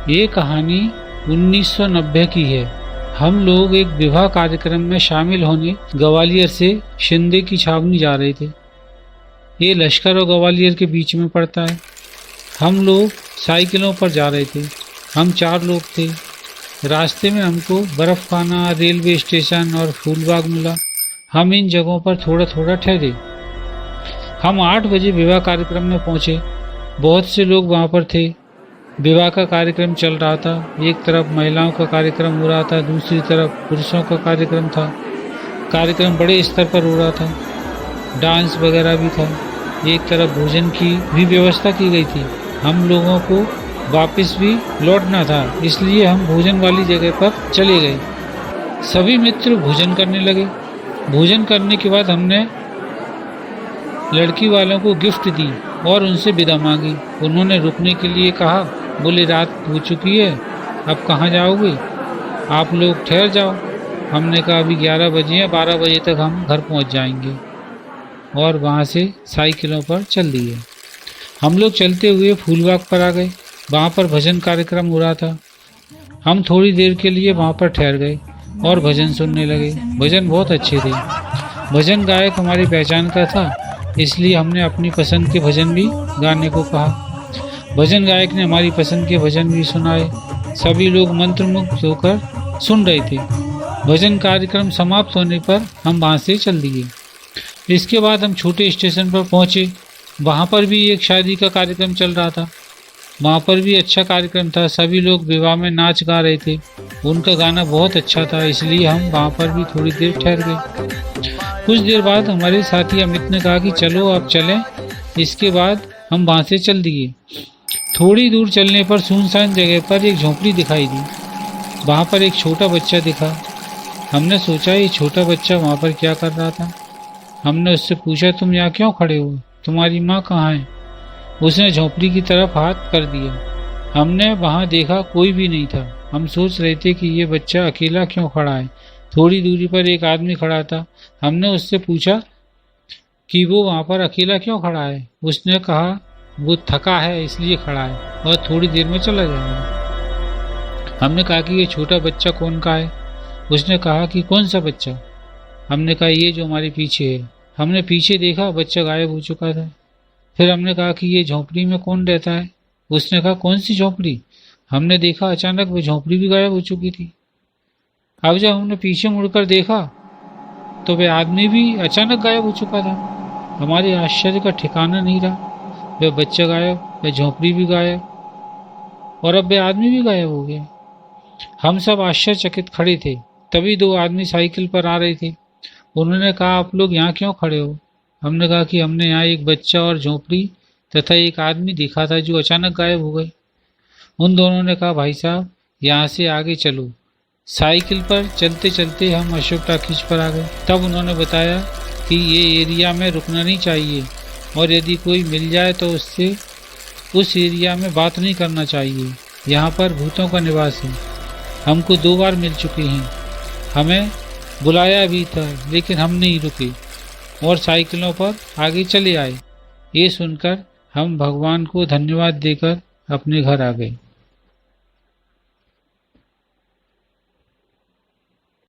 ये कहानी 1990 की है। हम लोग एक विवाह कार्यक्रम में शामिल होने ग्वालियर से शिंदे की छावनी जा रहे थे। ये लश्कर और ग्वालियर के बीच में पड़ता है। हम लोग साइकिलों पर जा रहे थे। हम 4 लोग थे। रास्ते में हमको बर्फ खाना, रेलवे स्टेशन और फूलबाग मिला। हम इन जगहों पर थोड़ा थोड़ा ठहरे। हम 8 बजे विवाह कार्यक्रम में पहुंचे। बहुत से लोग वहां पर थे। विवाह का कार्यक्रम चल रहा था। एक तरफ महिलाओं का कार्यक्रम हो रहा था, दूसरी तरफ पुरुषों का कार्यक्रम था। कार्यक्रम बड़े स्तर पर हो रहा था। डांस वगैरह भी था। एक तरफ भोजन की भी व्यवस्था की गई थी। हम लोगों को वापस भी लौटना था, इसलिए हम भोजन वाली जगह पर चले गए। सभी मित्र भोजन करने लगे। भोजन करने के बाद हमने लड़की वालों को गिफ्ट दी और उनसे विदा मांगी। उन्होंने रुकने के लिए कहा। बोले रात हो चुकी है, अब कहाँ जाओगे, आप लोग ठहर जाओ। हमने कहा अभी 11 बजे हैं, 12 बजे तक हम घर पहुँच जाएंगे। और वहाँ से साइकिलों पर चल दिए। हम लोग चलते हुए फूलबाग पर आ गए। वहाँ पर भजन कार्यक्रम हो रहा था। हम थोड़ी देर के लिए वहाँ पर ठहर गए और भजन सुनने लगे। भजन बहुत अच्छे थे। भजन गायक हमारी पहचान का था, इसलिए हमने अपनी पसंद के भजन भी गाने को कहा। भजन गायक ने हमारी पसंद के भजन भी सुनाए। सभी लोग मंत्रमुग्ध होकर सुन रहे थे। भजन कार्यक्रम समाप्त होने पर हम वहाँ से चल दिए। इसके बाद हम छोटे स्टेशन पर पहुँचे। वहाँ पर भी एक शादी का कार्यक्रम चल रहा था। वहाँ पर भी अच्छा कार्यक्रम था। सभी लोग विवाह में नाच गा रहे थे। उनका गाना बहुत अच्छा था, इसलिए हम वहाँ पर भी थोड़ी देर ठहर गए। कुछ देर बाद हमारे साथी अमित ने कहा कि चलो आप चलें। इसके बाद हम वहाँ से चल दिए। थोड़ी दूर चलने पर सुनसान जगह पर एक झोंपड़ी दिखाई दी। वहाँ पर एक छोटा बच्चा दिखा। हमने सोचा ये छोटा बच्चा वहाँ पर क्या कर रहा था। हमने उससे पूछा तुम यहाँ क्यों खड़े हो, तुम्हारी माँ कहाँ है। उसने झोंपड़ी की तरफ हाथ कर दिया। हमने वहाँ देखा कोई भी नहीं था। हम सोच रहे थे कि ये बच्चा अकेला क्यों खड़ा है। थोड़ी दूरी पर एक आदमी खड़ा था। हमने उससे पूछा कि वो वहाँ पर अकेला क्यों खड़ा है। उसने कहा वो थका है इसलिए खड़ा है और थोड़ी देर में चला जाएगा। हमने कहा कि ये छोटा बच्चा कौन का है। उसने कहा कि कौन सा बच्चा। हमने कहा ये जो हमारे पीछे है। हमने पीछे देखा, बच्चा गायब हो चुका था। फिर हमने कहा कि ये झोंपड़ी में कौन रहता है। उसने कहा कौन सी झोंपड़ी। हमने देखा अचानक वो झोंपड़ी भी गायब हो चुकी थी। अब जब हमने पीछे मुड़कर देखा तो वह आदमी भी अचानक गायब हो चुका था। हमारे आश्चर्य का ठिकाना नहीं रहा। वह बच्चा गायब, वह झोंपड़ी भी गायब और अब वह आदमी भी गायब हो गया। हम सब आश्चर्यचकित खड़े थे। तभी 2 आदमी साइकिल पर आ रहे थे। उन्होंने कहा आप लोग यहाँ क्यों खड़े हो। हमने कहा कि हमने यहाँ एक बच्चा और झोंपड़ी तथा एक आदमी देखा था जो अचानक गायब हो गए। उन दोनों ने कहा भाई साहब यहाँ से आगे चलो। साइकिल पर चलते चलते हम अशोक टाकीज पर आ गए। तब उन्होंने बताया कि ये एरिया में रुकना नहीं चाहिए और यदि कोई मिल जाए तो उससे उस एरिया में बात नहीं करना चाहिए। यहाँ पर भूतों का निवास है। हमको 2 बार मिल चुके हैं। हमें बुलाया भी था लेकिन हम नहीं रुके और साइकिलों पर आगे चले आए। ये सुनकर हम भगवान को धन्यवाद देकर अपने घर आ गए।